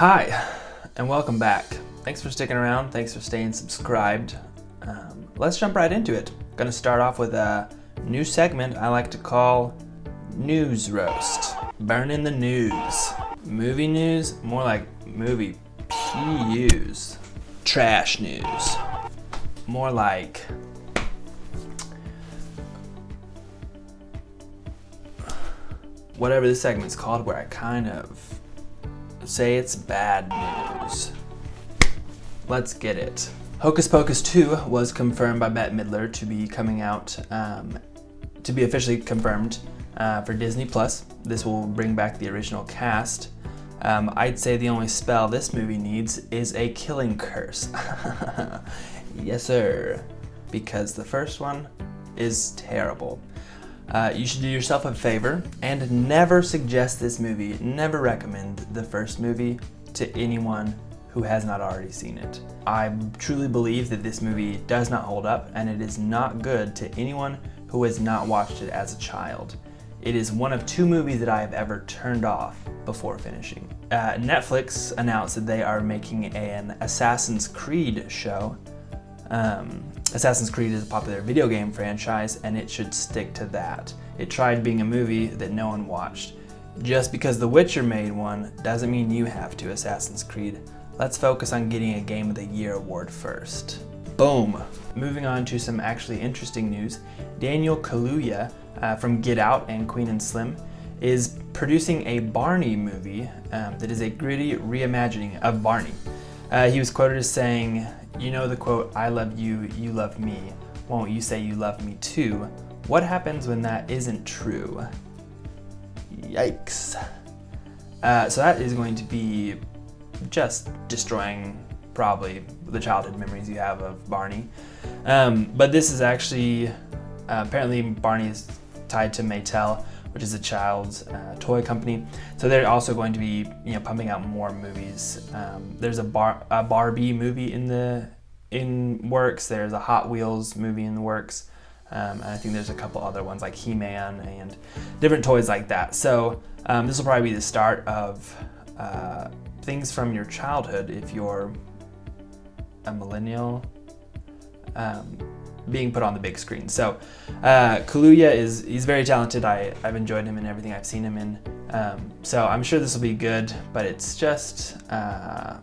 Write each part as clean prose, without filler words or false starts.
Hi, and welcome back. Thanks for sticking around. Thanks for staying subscribed. Let's jump right into it. I'm going to start off with a new segment I like to call News Roast. Burning the news. Movie news, more like movie PUs. Trash news, more like whatever this segment's called, where I kind of say it's bad news. Let's get it. Hocus Pocus 2 was confirmed by Bette Midler to be coming out, to be officially confirmed for Disney+. This will bring back the original cast. I'd say the only spell this movie needs is a killing curse. Yes, sir. Because the first one is terrible. You should do yourself a favor and never suggest this movie, never recommend the first movie to anyone who has not already seen it. I truly believe that this movie does not hold up, and it is not good to anyone who has not watched it as a child. It is one of two movies that I have ever turned off before finishing. Netflix announced that they are making an Assassin's Creed show. Assassin's Creed is a popular video game franchise, and it should stick to that. It tried being a movie that no one watched. Just because The Witcher made one doesn't mean you have to, Assassin's Creed. Let's focus on getting a Game of the Year award first. Boom! Moving on to some actually interesting news. Daniel Kaluuya from Get Out and Queen and Slim is producing a Barney movie that is a gritty reimagining of Barney. He was quoted as saying, "You know the quote, 'I love you, you love me. Won't you say you love me too?' What happens when that isn't true?" Yikes. So that is going to be just destroying probably the childhood memories you have of Barney. But this is actually, apparently Barney is tied to Mattel, which is a child's toy company. So they're also going to be, pumping out more movies. There's a Barbie movie in works. There's a Hot Wheels movie in the works. And I think there's a couple other ones like He-Man and different toys like that. So this will probably be the start of things from your childhood if you're a millennial, being put on the big screen. So Kaluuya he's very talented. I've enjoyed him in everything I've seen him in. So I'm sure this will be good, but it's just,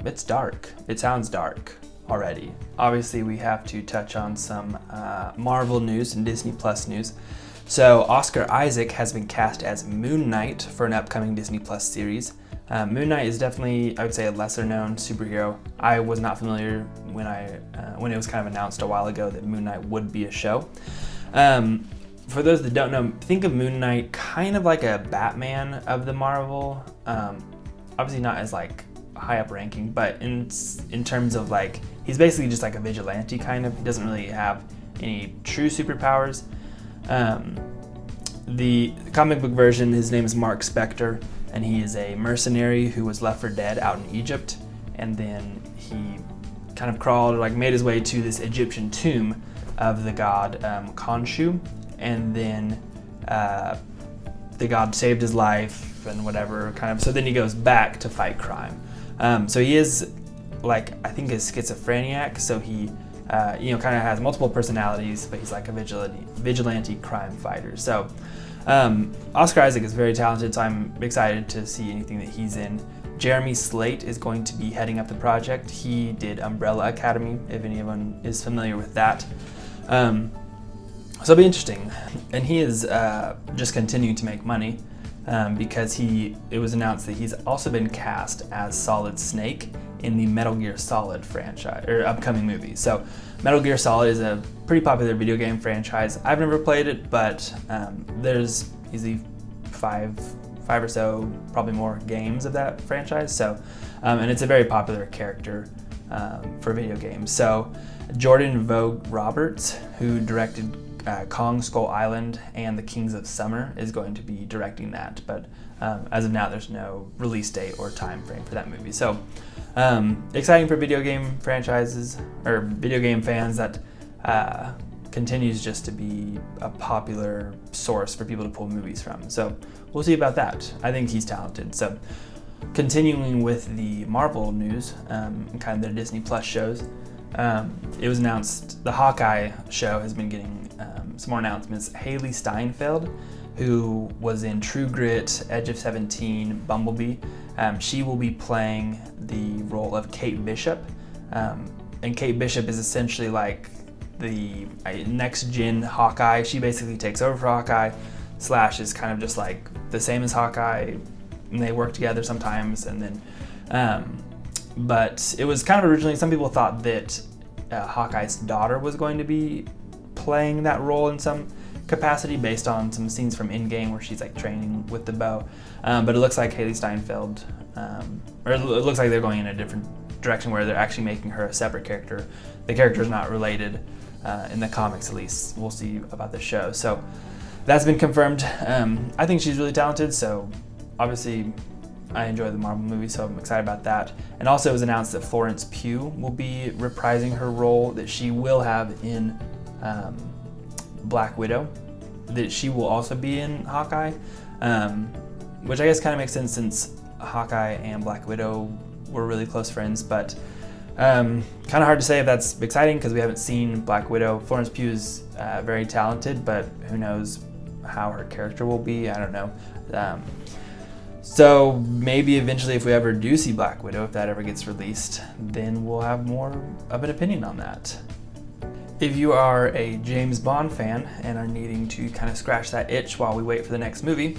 it's dark. It sounds dark already. Obviously we have to touch on some Marvel news and Disney Plus news. So Oscar Isaac has been cast as Moon Knight for an upcoming Disney Plus series. Moon Knight is definitely, I would say, a lesser known superhero. I was not familiar when it was kind of announced a while ago that Moon Knight would be a show. For those that don't know, think of Moon Knight kind of like a Batman of the Marvel. Obviously not as like high up ranking, but in terms of like, he's basically just like a vigilante kind of. He doesn't really have any true superpowers. The comic book version, his name is Mark Spector, and he is a mercenary who was left for dead out in Egypt, and then he kind of crawled, or like made his way to this Egyptian tomb of the god Khonshu, and then the god saved his life and whatever kind of. So then he goes back to fight crime. So he is like, I think, a schizophrenic. So he kind of has multiple personalities, but he's like a vigilante crime fighter. So Oscar Isaac is very talented, so I'm excited to see anything that he's in. Jeremy Slate is going to be heading up the project. He did Umbrella Academy, if anyone is familiar with that. So it'll be interesting. And he is just continuing to make money because it was announced that he's also been cast as Solid Snake in the Metal Gear Solid franchise, or upcoming movie. So Metal Gear Solid is a pretty popular video game franchise. I've never played it, but there's easily five or so, probably more games of that franchise. So, and it's a very popular character for video games. So Jordan Vogt Roberts, who directed Kong Skull Island and The Kings of Summer, is going to be directing that. But as of now, there's no release date or time frame for that movie. So exciting for video game franchises, or video game fans, that continues just to be a popular source for people to pull movies from. So we'll see about that. I think he's talented. So continuing with the Marvel news, and kind of their Disney Plus shows, it was announced the Hawkeye show has been getting some more announcements. Haley Steinfeld, who was in True Grit, Edge of 17, Bumblebee, she will be playing the role of Kate Bishop. And Kate Bishop is essentially like the next gen Hawkeye. She basically takes over for Hawkeye. Slash is kind of just like the same as Hawkeye, and they work together sometimes. And then, but it was kind of originally, some people thought that Hawkeye's daughter was going to be playing that role in some capacity based on some scenes from Endgame where she's like training with the bow. But it looks like Haley Steinfeld, or it looks like they're going in a different direction where they're actually making her a separate character. The character is not related in the comics, at least. We'll see about the show. So that's been confirmed. I think she's really talented, so obviously I enjoy the Marvel movie, so I'm excited about that. And also it was announced that Florence Pugh will be reprising her role that she will have in Black Widow, that she will also be in Hawkeye, which I guess kind of makes sense since Hawkeye and Black Widow were really close friends, but kind of hard to say if that's exciting because we haven't seen Black Widow. Florence Pugh is very talented, but who knows how her character will be. I don't know. So maybe eventually if we ever do see Black Widow, if that ever gets released, then we'll have more of an opinion on that. If you are a James Bond fan and are needing to kind of scratch that itch while we wait for the next movie,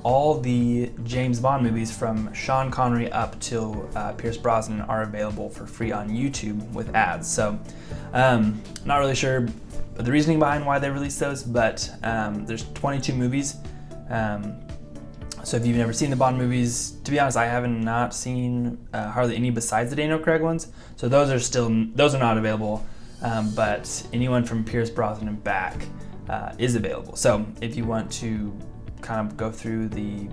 all the James Bond movies from Sean Connery up till Pierce Brosnan are available for free on YouTube with ads. So not really sure the reasoning behind why they released those, but there's 22 movies. So if you've never seen the Bond movies, to be honest, I have not seen hardly any besides the Daniel Craig ones. So those are not available. But anyone from Pierce Brosnan back is available. So if you want to kind of go through the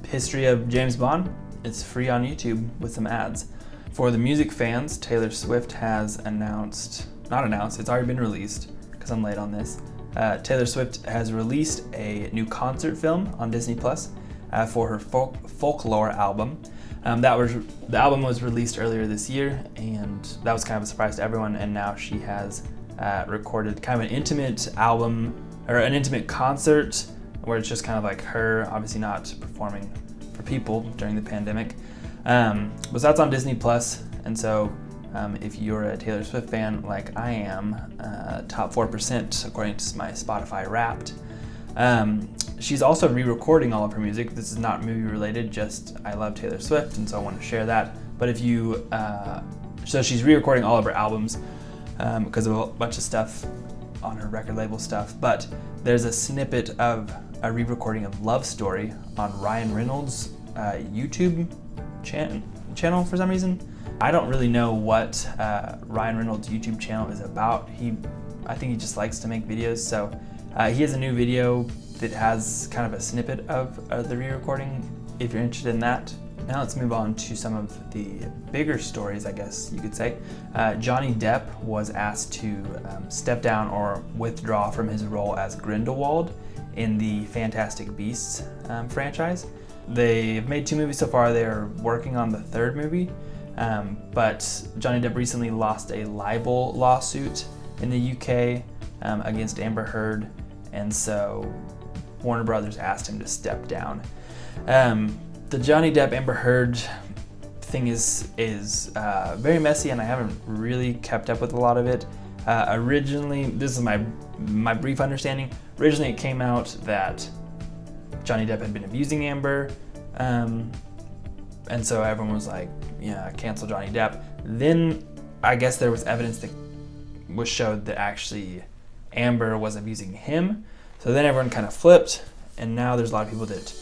history of James Bond, it's free on YouTube with some ads. For the music fans, Taylor Swift has it's already been released because I'm late on this. Taylor Swift has released a new concert film on Disney Plus for her folklore album. The album was released earlier this year, and that was kind of a surprise to everyone. And now she has recorded kind of an intimate album, or an intimate concert, where it's just kind of like her, obviously not performing for people during the pandemic. But that's on Disney Plus, and so if you're a Taylor Swift fan like I am, top 4% according to my Spotify Wrapped. She's also re-recording all of her music. This is not movie related, just I love Taylor Swift, and so I want to share that. But if you, so she's re-recording all of her albums because of a bunch of stuff on her record label stuff. But there's a snippet of a re-recording of Love Story on Ryan Reynolds' YouTube channel for some reason. I don't really know what Ryan Reynolds' YouTube channel is about. I think he just likes to make videos, so he has a new video that has kind of a snippet of the re-recording, if you're interested in that. Now let's move on to some of the bigger stories, I guess you could say. Johnny Depp was asked to step down or withdraw from his role as Grindelwald in the Fantastic Beasts franchise. They've made 2 movies so far. They're working on the 3rd movie, but Johnny Depp recently lost a libel lawsuit in the UK against Amber Heard, and so Warner Brothers asked him to step down. The Johnny Depp Amber Heard thing is very messy, and I haven't really kept up with a lot of it. Originally, this is my brief understanding. Originally, it came out that Johnny Depp had been abusing Amber, and so everyone was like, "Yeah, cancel Johnny Depp." Then I guess there was evidence that was showed that actually Amber was abusing him. So then everyone kind of flipped, and now there's a lot of people that,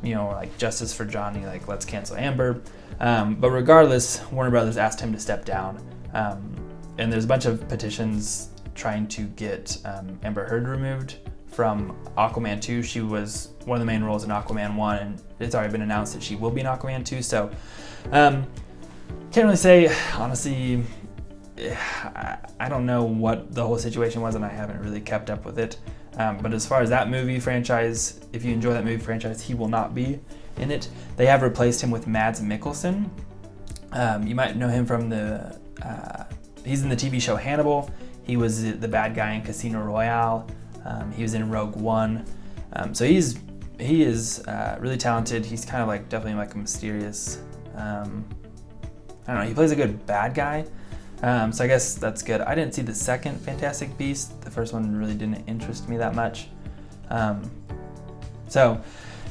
are like, justice for Johnny, like, let's cancel Amber. But regardless, Warner Brothers asked him to step down. And there's a bunch of petitions trying to get Amber Heard removed from Aquaman 2. She was one of the main roles in Aquaman 1, and it's already been announced that she will be in Aquaman 2. So can't really say, honestly. I don't know what the whole situation was, and I haven't really kept up with it. But as far as that movie franchise, if you enjoy that movie franchise, he will not be in it. They have replaced him with Mads Mikkelsen. You might know him from he's in the TV show Hannibal. He was the bad guy in Casino Royale. He was in Rogue One. So he is really talented. He's kind of like definitely like a mysterious, I don't know, he plays a good bad guy. So I guess that's good. I didn't see the second Fantastic Beast. The first one really didn't interest me that much. So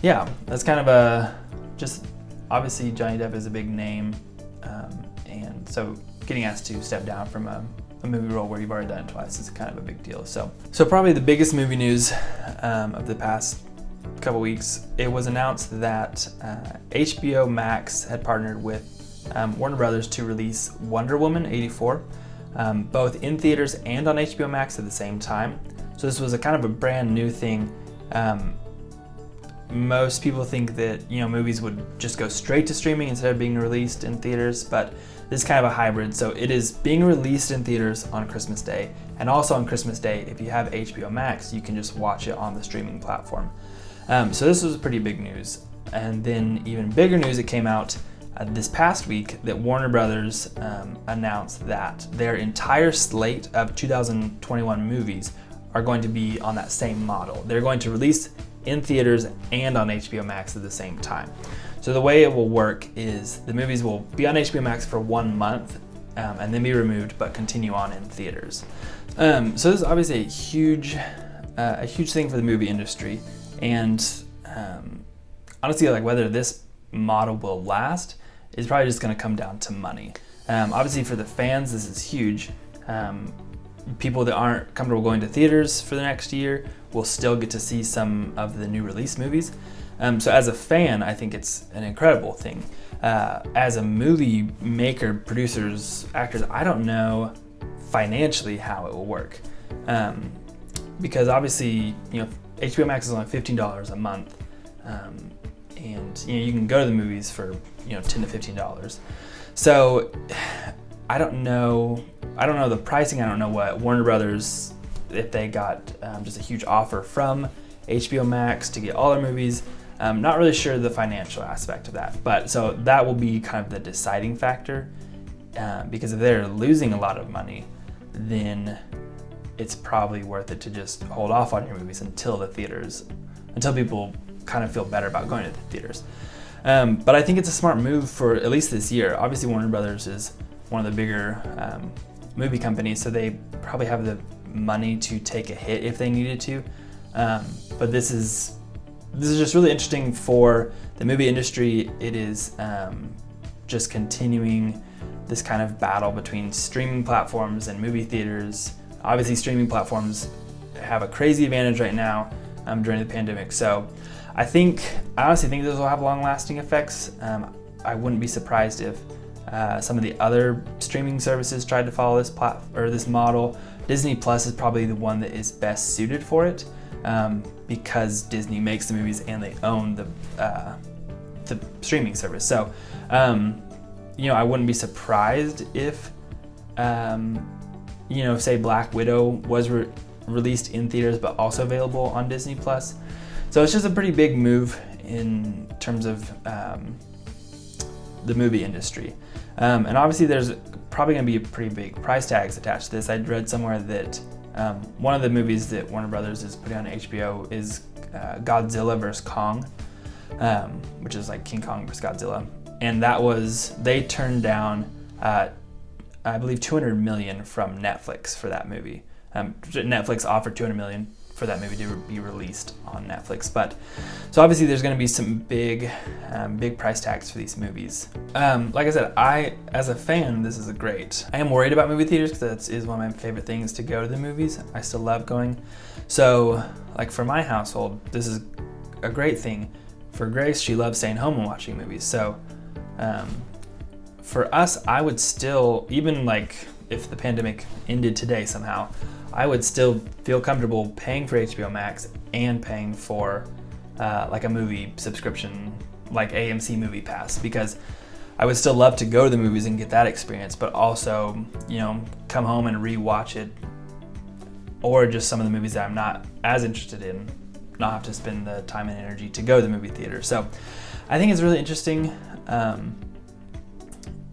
yeah, that's kind of just obviously Johnny Depp is a big name. And so getting asked to step down from a movie role where you've already done it twice is kind of a big deal. So probably the biggest movie news of the past couple weeks, it was announced that HBO Max had partnered with Warner Brothers to release Wonder Woman 84, both in theaters and on HBO Max at the same time. So this was a kind of a brand new thing. Most people think that movies would just go straight to streaming instead of being released in theaters, but this is kind of a hybrid. So it is being released in theaters on Christmas Day, and also on Christmas Day, if you have HBO Max, you can just watch it on the streaming platform. So this was pretty big news. And then even bigger news, it came out this past week that Warner Brothers announced that their entire slate of 2021 movies are going to be on that same model. They're going to release in theaters and on HBO Max at the same time. So the way it will work is the movies will be on HBO Max for 1 month and then be removed, but continue on in theaters. So this is obviously a huge thing for the movie industry, and honestly, like whether this model will last is probably just going to come down to money. Obviously, for the fans, this is huge. People that aren't comfortable going to theaters for the next year will still get to see some of the new release movies. So as a fan, I think it's an incredible thing. As a movie maker, producers, actors, I don't know financially how it will work. Because obviously, HBO Max is only $15 a month. And you can go to the movies for $10 to $15. So I don't know the pricing. I don't know what Warner Brothers, if they got just a huge offer from HBO Max to get all their movies. Not really sure the financial aspect of that, but so that will be kind of the deciding factor, because if they're losing a lot of money, then it's probably worth it to just hold off on your movies until people kind of feel better about going to the theaters. But I think it's a smart move for at least this year. Obviously, Warner Brothers is one of the bigger movie companies, so they probably have the money to take a hit if they needed to. But this is just really interesting for the movie industry. It is just continuing this kind of battle between streaming platforms and movie theaters. Obviously, streaming platforms have a crazy advantage right now during the pandemic. So I honestly think this will have long-lasting effects. I wouldn't be surprised if some of the other streaming services tried to follow this model. Disney Plus is probably the one that is best suited for it, because Disney makes the movies and they own the streaming service. So, I wouldn't be surprised if, say Black Widow was released in theaters but also available on Disney Plus. So it's just a pretty big move in terms of the movie industry. And obviously there's probably going to be a pretty big price tags attached to this. I read somewhere that one of the movies that Warner Brothers is putting on HBO is Godzilla vs. Kong, which is like King Kong vs. Godzilla. And they turned down, I believe, $200 million from Netflix for that movie. Netflix offered $200 million for that movie to be released on Netflix. But so obviously there's going to be some big price tags for these movies. Like I said, as a fan, this is great. I am worried about movie theaters because that is one of my favorite things, to go to the movies. I still love going. So like for my household, this is a great thing. For Grace, she loves staying home and watching movies. So for us, I would still, even like if the pandemic ended today somehow, I would still feel comfortable paying for HBO Max and paying for like a movie subscription, like AMC Movie Pass, because I would still love to go to the movies and get that experience, but also, come home and rewatch it, or just some of the movies that I'm not as interested in, not have to spend the time and energy to go to the movie theater. So I think it's really interesting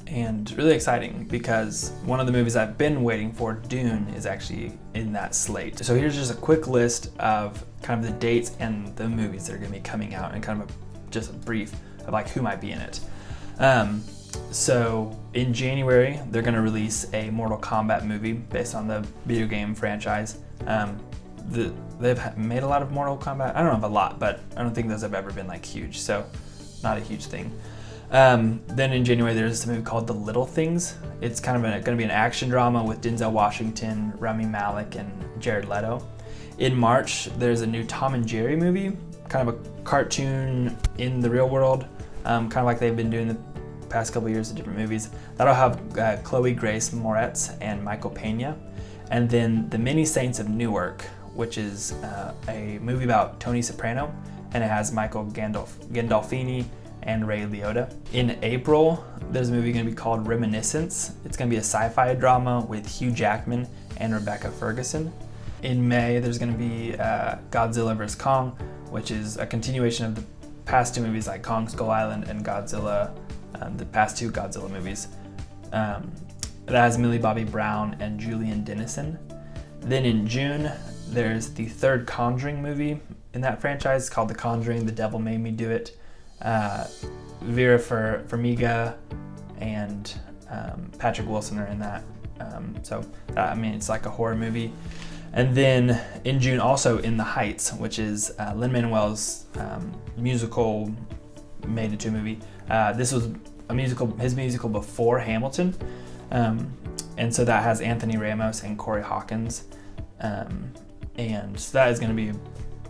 and really exciting, because one of the movies I've been waiting for, Dune, is actually in that slate. So here's just a quick list of kind of the dates and the movies that are going to be coming out, and kind of just a brief of like who might be in it. So in January, they're going to release a Mortal Kombat movie based on the video game franchise. They've made a lot of Mortal Kombat. I don't know if a lot, but I don't think those have ever been like huge. So not a huge thing. Then in January, there's a movie called The Little Things. It's kind of going to be an action drama with Denzel Washington, Rami Malek, and Jared Leto. In March, there's a new Tom and Jerry movie, kind of a cartoon in the real world, kind of like they've been doing the past couple years of different movies. That'll have Chloe Grace Moretz and Michael Pena. And then The Many Saints of Newark, which is a movie about Tony Soprano, and it has Michael Gandolfini and Ray Liotta. In April, there's a movie going to be called Reminiscence. It's going to be a sci-fi drama with Hugh Jackman and Rebecca Ferguson. In May, there's going to be Godzilla vs. Kong, which is a continuation of the past two movies like Kong Skull Island and Godzilla, the past two Godzilla movies. That has Millie Bobby Brown and Julian Dennison. Then in June, there's the third Conjuring movie in that franchise called The Conjuring, The Devil Made Me Do It. Vera Farmiga and Patrick Wilson are in that. It's like a horror movie. And then in June, also In the Heights, which is Lin-Manuel's musical made into a movie. This was his musical before Hamilton. And so that has Anthony Ramos and Corey Hawkins. And so that is going to be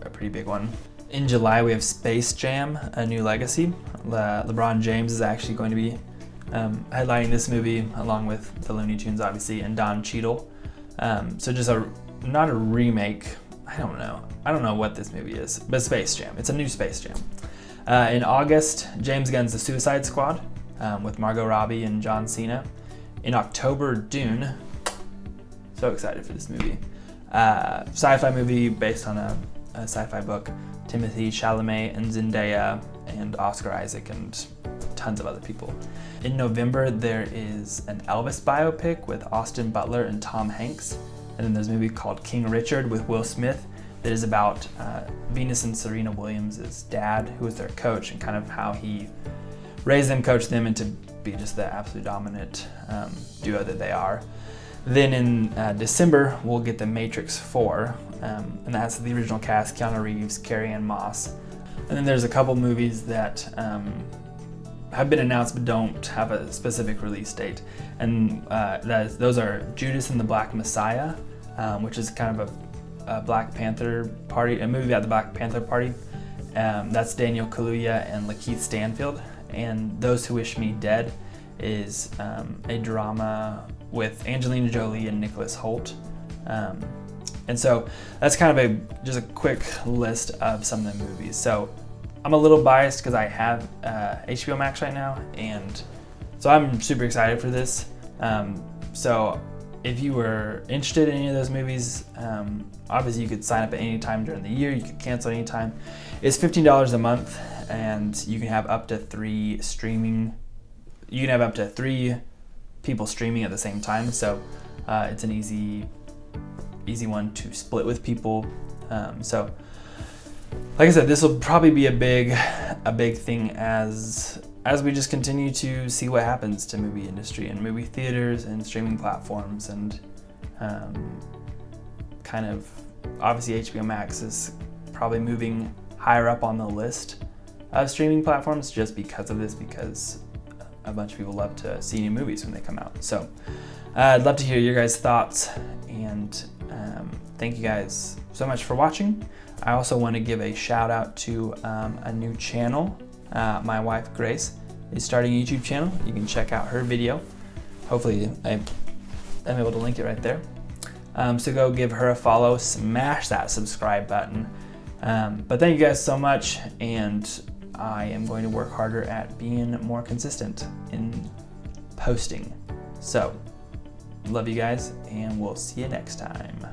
a pretty big one. In July, we have Space Jam: A New Legacy. LeBron James is actually going to be headlining this movie, along with the Looney Tunes, obviously, and Don Cheadle. So just not a remake. I don't know what this movie is, but Space Jam. It's a new Space Jam. In August, James Gunn's The Suicide Squad with Margot Robbie and John Cena. In October, Dune. So excited for this movie. Sci-fi movie based on a sci-fi book. Timothée Chalamet and Zendaya and Oscar Isaac and tons of other people. In November, there is an Elvis biopic with Austin Butler and Tom Hanks. And then there's a movie called King Richard with Will Smith that is about Venus and Serena Williams' dad, who was their coach, and kind of how he raised them, coached them into be just the absolute dominant duo that they are. Then in December, we'll get The Matrix 4, and that's the original cast, Keanu Reeves, Carrie-Anne Moss. And then there's a couple movies that have been announced but don't have a specific release date. And those are Judas and the Black Messiah, which is kind of a Black Panther party, a movie about the Black Panther Party. That's Daniel Kaluuya and Lakeith Stanfield. And Those Who Wish Me Dead is a drama with Angelina Jolie and Nicholas Hoult. And so that's kind of just a quick list of some of the movies. So I'm a little biased because I have HBO Max right now, and so I'm super excited for this. So if you were interested in any of those movies, obviously you could sign up at any time during the year. You could cancel any time. It's $15 a month, and you can have up to 3 streaming. You can have up to 3 people streaming at the same time. So it's an easy one to split with people. So like I said, this will probably be a big thing as we just continue to see what happens to movie industry and movie theaters and streaming platforms, and kind of obviously HBO Max is probably moving higher up on the list of streaming platforms just because of this, because a bunch of people love to see new movies when they come out. So I'd love to hear your guys' thoughts, and thank you guys so much for watching. I also want to give a shout out to a new channel. My wife Grace is starting a YouTube channel. You can check out her video. Hopefully I'm able to link it right there. So go give her a follow, smash that subscribe button. But thank you guys so much, and I am going to work harder at being more consistent in posting. So love you guys, and we'll see you next time.